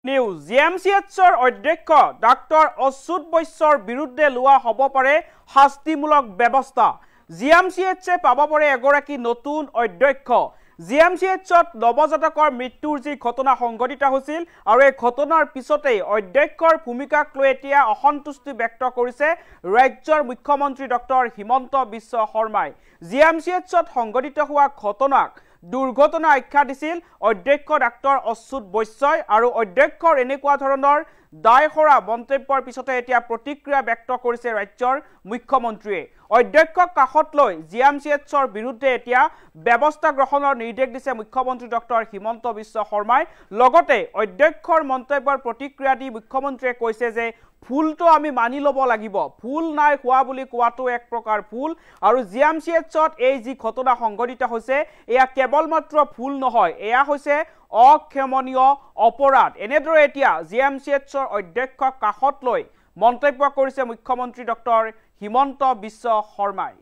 news জিএমচিএচৰ অধ্যক্ষ doctor Achyut বৈশ্যৰ বিৰুদ্ধে লোৱা হ'ব পাৰে শাস্তিমূলক ব্যৱস্থা জিএমচিএচে পাব পাৰে এগৰাকী নতুন অধ্যক্ষ জিএমচিএচত নৱজাতকৰ মৃত্যুৰ যি ঘটনা সংঘটিত হৈছিল আৰু এই ঘটনাৰ পিছতেই অধ্যক্ষৰ ভূমিকাক লৈ এতিয়া অসন্তুষ্টি ব্যক্ত কৰিছে ৰাজ্যৰ মুখ্যমন্ত্ৰী ডক্টৰ হিমন্ত বিশ্ব শৰ্মাই জিএমচিএচত সংঘটিত হোৱা ঘটনাক দুৰ্ঘটনা আখ্যা দিছিল অধ্যক্ষ ডাক্তৰ অচ্যুত বৈশ্যই আৰু অধ্যক্ষৰ এনেকুৱা ধৰণৰ দায়হৰা মন্তব্যৰ পিছতে এতিয়া প্ৰতিক্ৰিয়া ব্যক্ত কৰিছে ৰাজ্যৰ মুখ্যমন্ত্ৰীয়ে অধ্যক্ষক কাষত লৈ জিএমচিএচৰ বিৰুদ্ধে এতিয়া ব্যৱস্থা গ্ৰহণৰ নিৰ্দেশ দিছে মুখ্যমন্ত্ৰী ডক্টৰ হিমন্ত বিশ্ব শৰ্মাই লগতে অধ্যক্ষৰ মন্তব্যৰ প্ৰতিক্ৰিয়া দি মুখ্যমন্ত্ৰীয়ে কৈছে যে ফুলটো আমি মানি ল'ব লাগিব ফুল নাই হোৱা বুলি কোৱাটো এক প্ৰকাৰ ফুল আৰু জিএমচিএচত এই যি ঘটনা সংঘটিত হৈছে এয়া কেৱল মাত্ৰ ফুল নহয় এয়া হৈছে অক্ষমনীয় অপৰাধ এনেদৰে এতিয়া জিএমচিএচৰ অধ্যক্ষক কাষত লৈ মন্তব্য কৰিছে মুখ্যমন্ত্ৰী ডক্টৰ হিমন্ত বিশ্ব শৰ্মাই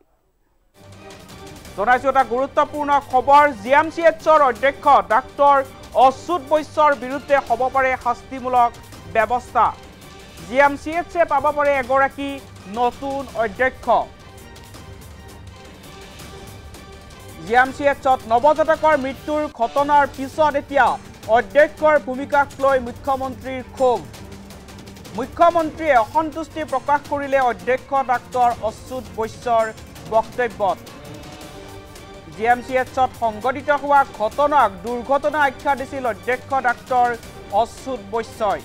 জনাইছো এটা গুৰুত্বপূৰ্ণ খবৰ জিএমচিএচৰ অধ্যক্ষ ডাক্তৰ অচ্যুত বৈশ্যৰ বিৰুদ্ধে হ'ব পাৰে শাস্তিমূলক ব্যৱস্থা জিএমচিএচে পাব পাৰে এগৰাকী নতুন অধ্যক্ষ জিএমচিএচত নৱজাতকৰ মৃত্যুৰ ঘটনাৰ পিছত এতিয়া অধ্যক্ষৰ ভূমিকাক লৈ মুখ্যমন্ত্ৰীৰ ক্ষোভ মুখ্যমন্ত্ৰীয়ে অসন্তুষ্টি প্ৰকাশ কৰিলে অধ্যক্ষ ডাক্তৰ অচ্যুত বৈশ্যৰ বক্তব্যত জিএমচিএচত সংঘটিত হোৱা ঘটনাক দুৰ্ঘটনা আখ্যা দিছিল অধ্যক্ষ ডাক্তৰ অচ্যুত বৈশ্যই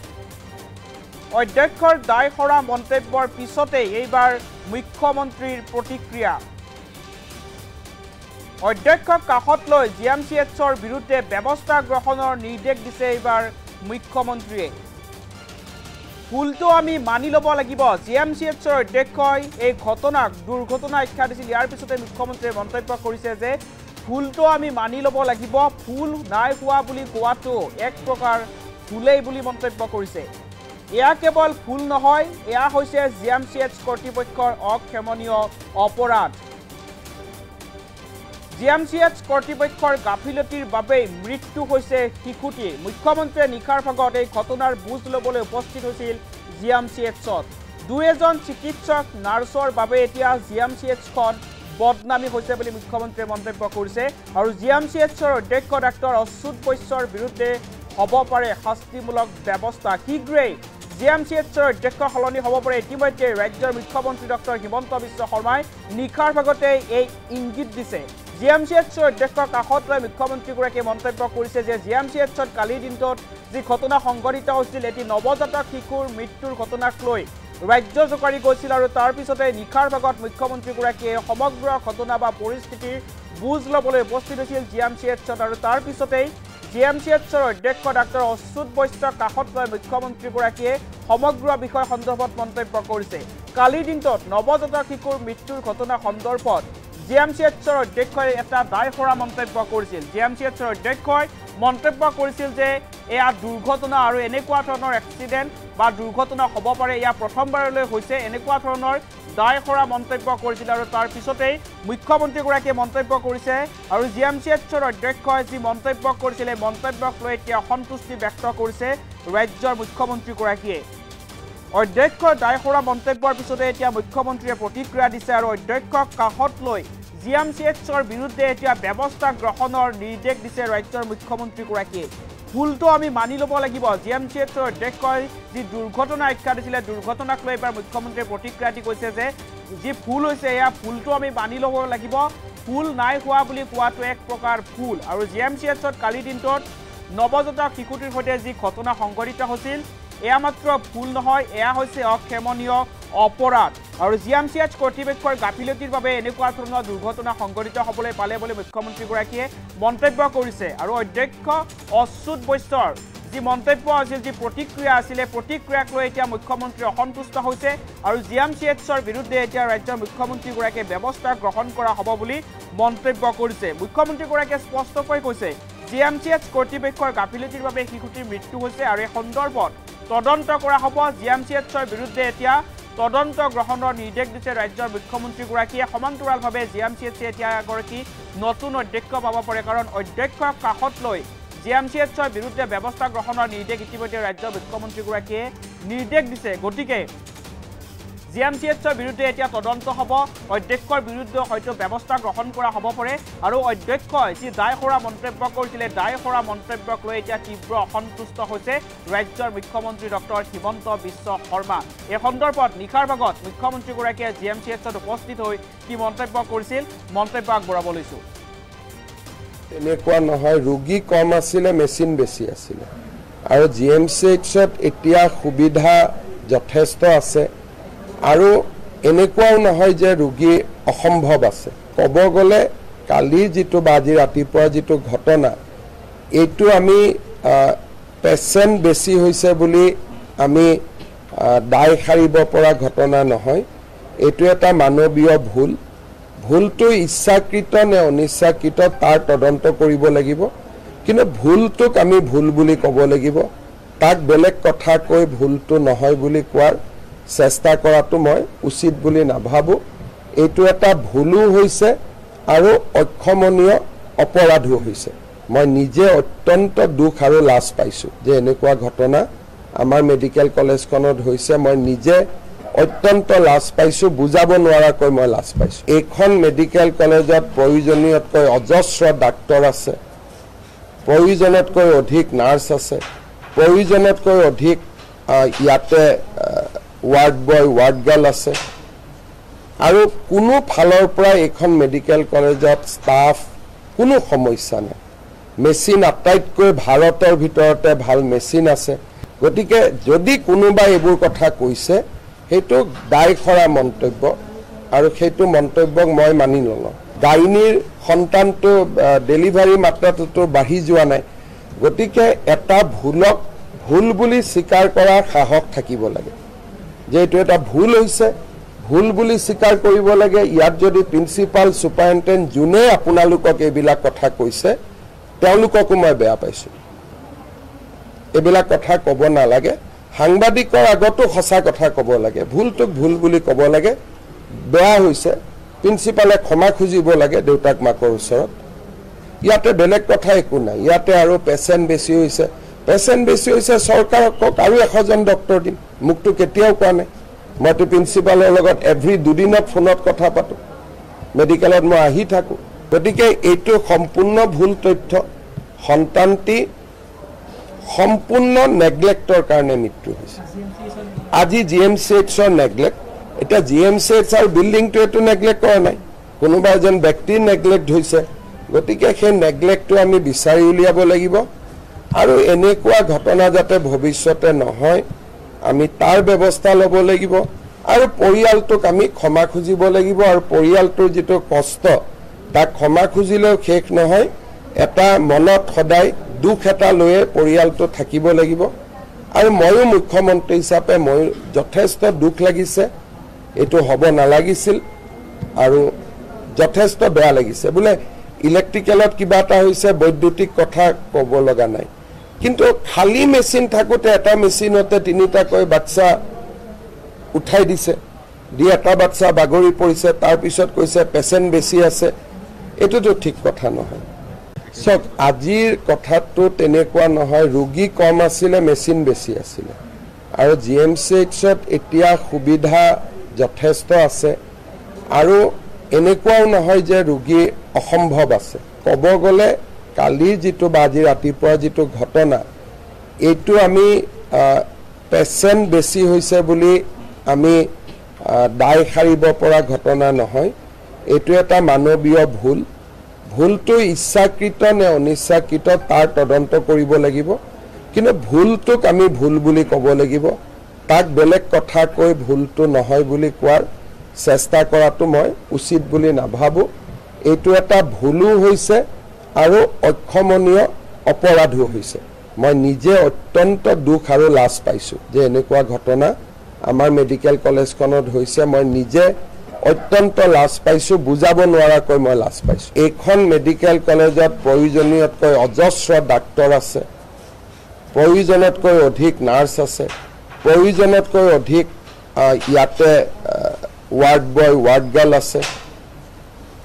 অধ্যক্ষৰ দায়হৰা মন্তব্যৰ পিছতেই এইবাৰ মুখ্যমন্ত্ৰীৰ প্ৰতিক্ৰিয়া অধ্যক্ষক কাষত লৈ জিএমচিএচৰ বিৰুদ্ধে ব্যৱস্থা গ্ৰহণৰ নিৰ্দেশ দিছে এইবাৰ মুখ্যমন্ত্ৰীয়ে ফুলটো আমি মানি ল'ব লাগিব জিএমচিএচৰ অধ্যক্ষই এই ঘটনাক দুৰ্ঘটনা আখ্যা দিছিল ইয়াৰ পিছতে মুখ্যমন্ত্ৰীয়ে মন্তব্য কৰিছে যে ফুলটো আমি মানি ল'ব লাগিব ফুল নাই হোৱা বুলি কোৱাটো এক প্ৰকাৰ ফুলেই বুলি মন্তব্য কৰিছে এয়া কেৱল ফুল নহয় এয়া হৈছে জিএমচিএচ কৰ্তৃপক্ষৰ অক্ষমনীয় অপৰাধ জিএমচিএচ কৰ্তৃপক্ষৰ গাফিলতিৰ বাবে মৃত্যু হৈছে শিশুটি মুখ্যমন্ত্ৰীয়ে নিশাৰ ভাগত এই ঘটনাৰ বুজ ল'বলৈ উপস্থিত হৈছিল জিএমচিএচত দুএজন চিকিৎসক নাৰ্ছৰ বাবে এতিয়া জিএমচিএচখন বদনামী হৈছে বুলি মুখ্যমন্ত্ৰীয়ে মন্তব্য কৰিছে আৰু জিএমচিএচৰ অধ্যক্ষ ডাক্তৰ অচ্যুত বৈশ্যৰ বিৰুদ্ধে হ'ব পাৰে শাস্তিমূলক ব্যৱস্থা শীঘ্ৰেই জিএমচিএচৰ অধ্যক্ষ সলনি হ'ব পাৰে ইতিমধ্যে ৰাজ্যৰ মুখ্যমন্ত্ৰী ডক্টৰ হিমন্ত বিশ্ব শৰ্মাই নিশাৰ ভাগতে এই ইংগিত দিছে জিএমচিএচৰ অধ্যক্ষৰ কাষত লৈ মুখ্যমন্ত্ৰীগৰাকীয়ে মন্তব্য কৰিছে যে জিএমচিএচত কালিৰ দিনটোত যি ঘটনা সংঘটিত হৈছিল এটি নৱজাতক শিশুৰ মৃত্যুৰ ঘটনাক লৈ ৰাজ্য জোকাৰি গৈছিল আৰু তাৰ পিছতে নিশাৰ ভাগত মুখ্যমন্ত্ৰীগৰাকীয়ে সমগ্ৰ ঘটনা বা পৰিস্থিতিৰ বুজ ল'বলৈ উপস্থিত হৈছিল জিএমচিএচত আৰু তাৰ পিছতেই জিএমচিএচৰ অধ্যক্ষ ডাক্তৰ অচ্যুত বৈশ্যক কাষত লৈ মুখ্যমন্ত্ৰীগৰাকীয়ে সমগ্ৰ বিষয় সন্দৰ্ভত মন্তব্য কৰিছে কালিৰ দিনটোত নৱজাতক শিশুৰ মৃত্যুৰ ঘটনা সন্দৰ্ভত জিএমচিএচৰ অধ্যক্ষই এটা দায়হৰা মন্তব্য কৰিছিল জিএমচিএচৰ অধ্যক্ষই মন্তব্য কৰিছিল যে এয়া দুৰ্ঘটনা আৰু এনেকুৱা ধৰণৰ এক্সিডেণ্ট বা দুৰ্ঘটনা হ'ব পাৰে এয়া প্ৰথমবাৰলৈ হৈছে এনেকুৱা ধৰণৰ দায়হৰা মন্তব্য কৰিছিল আৰু তাৰ পিছতেই মুখ্যমন্ত্ৰীগৰাকীয়ে মন্তব্য কৰিছে আৰু জিএমচিএচৰ অধ্যক্ষই যি মন্তব্য কৰিছিল এই মন্তব্যক লৈ এতিয়া অসন্তুষ্টি ব্যক্ত কৰিছে ৰাজ্যৰ মুখ্যমন্ত্ৰীগৰাকীয়ে অধ্যক্ষৰ দায়হৰা মন্তব্যৰ পিছতে এতিয়া মুখ্যমন্ত্ৰীয়ে প্ৰতিক্ৰিয়া দিছে আৰু অধ্যক্ষক কাষত লৈ জিএমচিএচৰ বিৰুদ্ধে এতিয়া ব্যৱস্থা গ্ৰহণৰ নিৰ্দেশ দিছে ৰাজ্যৰ মুখ্যমন্ত্ৰীগৰাকীয়ে ফুলটো আমি মানি ল'ব লাগিব জিএমচিএচৰ অধ্যক্ষই যি দুৰ্ঘটনা আখ্যা দিছিলে দুৰ্ঘটনাক লৈ এবাৰ মুখ্যমন্ত্ৰীয়ে প্ৰতিক্ৰিয়া দি কৈছে যে যি ফুল হৈছে এয়া ফুলটো আমি মানি ল'ব লাগিব ফুল নাই হোৱা বুলি কোৱাটো এক প্ৰকাৰ ফুল আৰু জিএমচিএচত কালিৰ দিনটোত নৱজাতক শিশুটিৰ সৈতে যি ঘটনা সংঘটিত হৈছিল এয়া মাত্ৰ ফুল নহয় এয়া হৈছে অক্ষমনীয় অপৰাধ আৰু জিএমচিএচ কৰ্তৃপক্ষৰ গাফিলতিৰ বাবে এনেকুৱা ধৰণৰ দুৰ্ঘটনা সংঘটিত হ'বলৈ পালে বুলি মুখ্যমন্ত্ৰীগৰাকীয়ে মন্তব্য কৰিছে আৰু অধ্যক্ষ অচ্যুত বৈশ্যৰ যি মন্তব্য আছিল যি প্ৰতিক্ৰিয়া আছিলে প্ৰতিক্ৰিয়াক লৈ এতিয়া মুখ্যমন্ত্ৰী অসন্তুষ্ট হৈছে আৰু জিএমচিএচৰ বিৰুদ্ধে এতিয়া ৰাজ্যৰ মুখ্যমন্ত্ৰীগৰাকীয়ে ব্যৱস্থা গ্ৰহণ কৰা হ'ব বুলি মন্তব্য কৰিছে মুখ্যমন্ত্ৰীগৰাকীয়ে স্পষ্টকৈ কৈছে জিএমচিএচ কৰ্তৃপক্ষৰ গাফিলতিৰ বাবে শিশুটিৰ মৃত্যু হৈছে আৰু এই সন্দৰ্ভত তদন্ত কৰা হ'ব জিএমচিএচৰ বিৰুদ্ধে এতিয়া তদন্ত গ্ৰহণৰ নিৰ্দেশ দিছে ৰাজ্যৰ মুখ্যমন্ত্ৰীগৰাকীয়ে সমান্তৰালভাৱে জিএমচিএচে এতিয়া এগৰাকী নতুন অধ্যক্ষ পাব পাৰে কাৰণ অধ্যক্ষক কাষত লৈ জিএমচিএছৰ বিৰুদ্ধে ব্যৱস্থা গ্ৰহণৰ নিৰ্দেশ ইতিমধ্যে ৰাজ্যৰ মুখ্যমন্ত্ৰীগৰাকীয়ে নিৰ্দেশ দিছে গতিকে জিএমচিএছৰ বিৰুদ্ধে এতিয়া তদন্ত হ'ব অধ্যক্ষৰ বিৰুদ্ধে হয়তো ব্যৱস্থা গ্ৰহণ কৰা হ'ব পাৰে আৰু অধ্যক্ষই যি দায়হৰা মন্তব্য কৰিছিলে দায়হৰা মন্তব্যক লৈ এতিয়া তীব্ৰ অসন্তুষ্ট হৈছে ৰাজ্যৰ মুখ্যমন্ত্ৰী ডক্টৰ হিমন্ত বিশ্ব শৰ্মা এই সন্দৰ্ভত নিশাৰ ভাগত মুখ্যমন্ত্ৰীগৰাকীয়ে জিএমচিএছত উপস্থিত হৈ কি মন্তব্য কৰিছিল মন্তব্য আগবঢ়াব লৈছো এনেকুৱা নহয় ৰোগী কম আছিলে মেচিন বেছি আছিলে আৰু জিএমচিএছত এতিয়া সুবিধা যথেষ্ট আছে আৰু এনেকুৱাও নহয় যে ৰোগী অসম্ভৱ আছে ক'ব গ'লে কালি যিটো বা আজি ৰাতিপুৱা যিটো ঘটনা এইটো আমি পেচেণ্ট বেছি হৈছে বুলি আমি দায় সাৰিব পৰা ঘটনা নহয় এইটো এটা মানৱীয় ভুলটো ইচ্ছাকৃত নে অনিচ্ছাকৃত তাৰ তদন্ত কৰিব লাগিব কিন্তু ভুলটোক আমি ভুল বুলি ক'ব লাগিব তাক বেলেগ কথা কৈ ভুলটো নহয় বুলি কোৱাৰ চেষ্টা কৰাটো মই উচিত বুলি নাভাবোঁ এইটো এটা ভুলো হৈছে আৰু অক্ষমনীয় অপৰাধো হৈছে মই নিজে অত্যন্ত দুখ আৰু লাজ পাইছোঁ যে এনেকুৱা ঘটনা আমাৰ মেডিকেল কলেজখনত হৈছে মই নিজে অত্যন্ত লাজ পাইছোঁ বুজাব নোৱাৰাকৈ মই লাজ পাইছোঁ এইখন মেডিকেল কলেজত প্ৰয়োজনীয়তকৈ অজস্ৰ ডাক্তৰ আছে প্ৰয়োজনতকৈ অধিক নাৰ্ছ আছে প্ৰয়োজনতকৈ অধিক ইয়াতে ৱাৰ্ড বয় ৱাৰ্ড গাৰ্ল আছে আৰু কোনো ফালৰ পৰা এইখন মেডিকেল কলেজত ষ্টাফ কোনো সমস্যা নাই মেচিন আটাইতকৈ ভাৰতৰ ভিতৰতে ভাল মেচিন আছে গতিকে যদি কোনোবাই এইবোৰ কথা কৈছে সেইটো দায়খৰা মন্তব্য আৰু সেইটো মন্তব্যক মই মানি নলওঁ গাইনীৰ সন্তানটো ডেলিভাৰী মাত্ৰাটো বাঢ়ি যোৱা নাই গতিকে এটা ভুলক ভুল বুলি স্বীকাৰ কৰাৰ সাহস থাকিব লাগে যে এইটো এটা ভুল হৈছে ভুল বুলি স্বীকাৰ কৰিব লাগে ইয়াত যদি প্ৰিন্সিপাল সুপাৰিনটেণ্ট যোনে আপোনালোকক এইবিলাক কথা কৈছে তেওঁলোককো মই বেয়া পাইছোঁ এইবিলাক কথা ক'ব নালাগে সাংবাদিকৰ আগতো সঁচা কথা ক'ব লাগে ভুলটোক ভুল বুলি ক'ব লাগে বেয়া হৈছে প্ৰিন্সিপালে ক্ষমা খুজিব লাগে দেউতাক মাকৰ ওচৰত ইয়াতে বেলেগ কথা একো নাই ইয়াতে আৰু পেচেণ্ট বেছি হৈছে চৰকাৰক কওক আৰু 100 জন ডক্টৰ দিম মোকতো কেতিয়াও কোৱা নাই মইতো প্ৰিন্সিপালৰ লগত এভৰি দুদিনত ফোনত কথা পাতোঁ মেডিকেলত মই আহি থাকোঁ গতিকে এইটো সম্পূৰ্ণ ভুল তথ্য সন্তানটি সম্পূৰ্ণ নেগলেক্টৰ কাৰণে মৃত্যু হৈছে আজি জিএমচিএছৰ নেগলেক্ট এটা জিএমচিএছ আৰু বিল্ডিংটো এইটো নেগলেক্ট কৰা নাই কোনোবা এজন ব্যক্তিৰ নেগলেক্ট হৈছে গতিকে সেই নেগলেক্টটো আমি বিচাৰি উলিয়াব লাগিব আৰু এনেকুৱা ঘটনা যাতে ভৱিষ্যতে নহয় আমি তাৰ ব্যৱস্থা ল'ব লাগিব আৰু পৰিয়ালটোক আমি ক্ষমা খুজিব লাগিব আৰু পৰিয়ালটোৰ যিটো কষ্ট তাক ক্ষমা খুজিলেও শেষ নহয় এটা মনত সদায় দুখ এটা লৈয়ে পৰিয়ালটো থাকিব লাগিব আৰু ময়ো মুখ্যমন্ত্ৰী হিচাপে মই যথেষ্ট দুখ লাগিছে এইটো হ'ব নালাগিছিল আৰু যথেষ্ট বেয়া লাগিছে বোলে ইলেক্ট্ৰিকেলত কিবা এটা হৈছে বৈদ্যুতিক কথা ক'ব লগা নাই কিন্তু খালি মেচিন থাকোঁতে এটা মেচিনতে 3টাকৈ বাচ্চা উঠাই দিছে দি এটা বাচ্চা বাগৰি পৰিছে তাৰপিছত কৈছে পেচেণ্ট বেছি আছে এইটোতো ঠিক কথা নহয় চক আজিৰ কথাটো তেনেকুৱা নহয় ৰোগী কম আছিলে মেচিন বেছি আছিলে আৰু জিএমচিএছত এতিয়া সুবিধা যথেষ্ট আছে আৰু এনেকুৱাও নহয় যে ৰোগী অসম্ভৱ আছে ক'ব গ'লে কালি যিটো বা আজি ৰাতিপুৱা যিটো ঘটনা এইটো আমি পেচেণ্ট বেছি হৈছে বুলি আমি দায় সাৰিব পৰা ঘটনা নহয় এইটো এটা মানৱীয় ভুলটো ইচ্ছাকৃত নে অনিচ্ছাকৃত তাৰ তদন্ত কৰিব লাগিব কিন্তু ভুলটোক আমি ভুল বুলি ক'ব লাগিব তাক বেলেগ কথা কৈ ভুলটো নহয় বুলি কোৱাৰ চেষ্টা কৰাটো মই উচিত বুলি নাভাবোঁ এইটো এটা ভুলো হৈছে আৰু অক্ষমনীয় অপৰাধো হৈছে মই নিজে অত্যন্ত দুখ আৰু লাজ পাইছোঁ যে এনেকুৱা ঘটনা আমাৰ মেডিকেল কলেজখনত হৈছে মই নিজে অত্যন্ত লাজ পাইছোঁ বুজাব নোৱাৰাকৈ মই লাজ পাইছোঁ এইখন মেডিকেল কলেজত প্ৰয়োজনীয়তকৈ অজস্ৰ ডাক্তৰ আছে প্ৰয়োজনতকৈ অধিক নাৰ্ছ আছে প্ৰয়োজনতকৈ অধিক ইয়াতে ৱাৰ্ড বয় ৱাৰ্ড গাৰ্ল আছে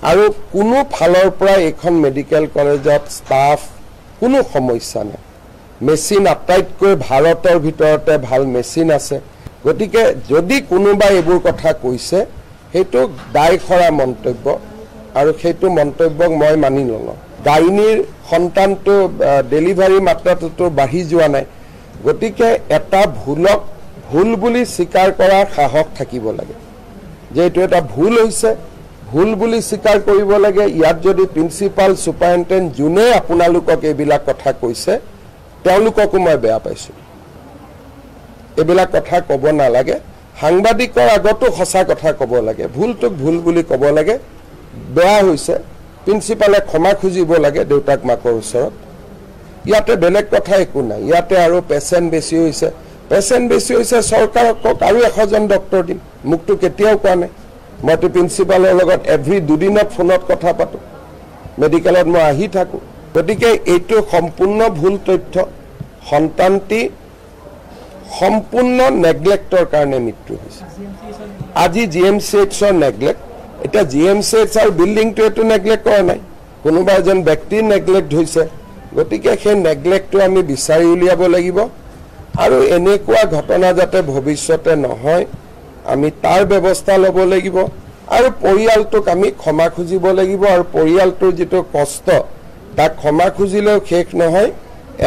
আৰু কোনো ফালৰ পৰা এইখন মেডিকেল কলেজত ষ্টাফ কোনো সমস্যা নাই মেচিন আটাইতকৈ ভাৰতৰ ভিতৰতে ভাল মেচিন আছে গতিকে যদি কোনোবাই এইবোৰ কথা কৈছে সেইটো দায়খৰা মন্তব্য আৰু সেইটো মন্তব্যক মই মানি লওঁ গাইনীৰ সন্তানটো ডেলিভাৰী মাত্ৰাটো বাঢ়ি যোৱা নাই গতিকে এটা ভুলক ভুল বুলি স্বীকাৰ কৰাৰ সাহস থাকিব লাগে যে এইটো এটা ভুল হৈছে ভুল বুলি স্বীকাৰ কৰিব লাগে ইয়াত যদি প্ৰিন্সিপাল সুপাৰিনটেণ্ডেণ্ট যোনে আপোনালোকক এইবিলাক কথা কৈছে তেওঁলোককো মই বেয়া পাইছোঁ এইবিলাক কথা ক'ব নালাগে সাংবাদিকৰ আগতো সঁচা কথা ক'ব লাগে ভুলটোক ভুল বুলি ক'ব লাগে বেয়া হৈছে প্ৰিন্সিপালে ক্ষমা খুজিব লাগে দেউতাক মাকৰ ওচৰত ইয়াতে বেলেগ কথা একো নাই ইয়াতে আৰু পেচেণ্ট বেছি হৈছে চৰকাৰক কওক আৰু 100 জন ডক্টৰ দিম মোকতো কেতিয়াও কোৱা নাই মইতো প্ৰিন্সিপালৰ লগত এভৰি দুদিনত ফোনত কথা পাতোঁ মেডিকেলত মই আহি থাকোঁ গতিকে এইটো সম্পূৰ্ণ ভুল তথ্য সন্তানটি সম্পূৰ্ণ নেগলেক্টৰ কাৰণে মৃত্যু হৈছে আজি GMCHৰ নেগলেক্ট এটা GMCH আৰু বিল্ডিংটো এইটো নেগলেক্ট কৰা নাই কোনোবা এজন ব্যক্তিৰ নেগলেক্ট হৈছে গতিকে সেই নেগলেক্টটো আমি বিচাৰি উলিয়াব লাগিব আৰু এনেকুৱা ঘটনা যাতে ভৱিষ্যতে নহয় আমি তাৰ ব্যৱস্থা ল'ব লাগিব আৰু পৰিয়ালটোক আমি ক্ষমা খুজিব লাগিব আৰু পৰিয়ালটোৰ যিটো কষ্ট তাক ক্ষমা খুজিলেও শেষ নহয়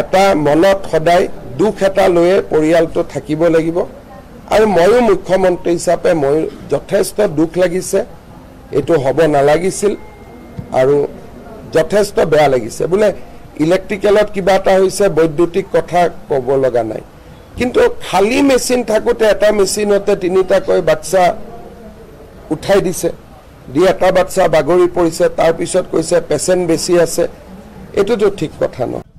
এটা মনত সদায় দুখ এটা লৈয়ে পৰিয়ালটো থাকিব লাগিব আৰু ময়ো মুখ্যমন্ত্ৰী হিচাপে মই যথেষ্ট দুখ লাগিছে এইটো হ'ব নালাগিছিল আৰু যথেষ্ট বেয়া লাগিছে বোলে ইলেক্ট্ৰিকেলত কিবা এটা হৈছে বৈদ্যুতিক কথা ক'ব লগা নাই কিন্তু খালি মেচিন থাকোঁতে এটা মেচিনতে 3টাকৈ বাচ্চা উঠাই দিছে দি এটা বাচ্চা বাগৰি পৰিছে তাৰপিছত কৈছে পেচেণ্ট বেছি আছে এইটোতো ঠিক কথা নহয়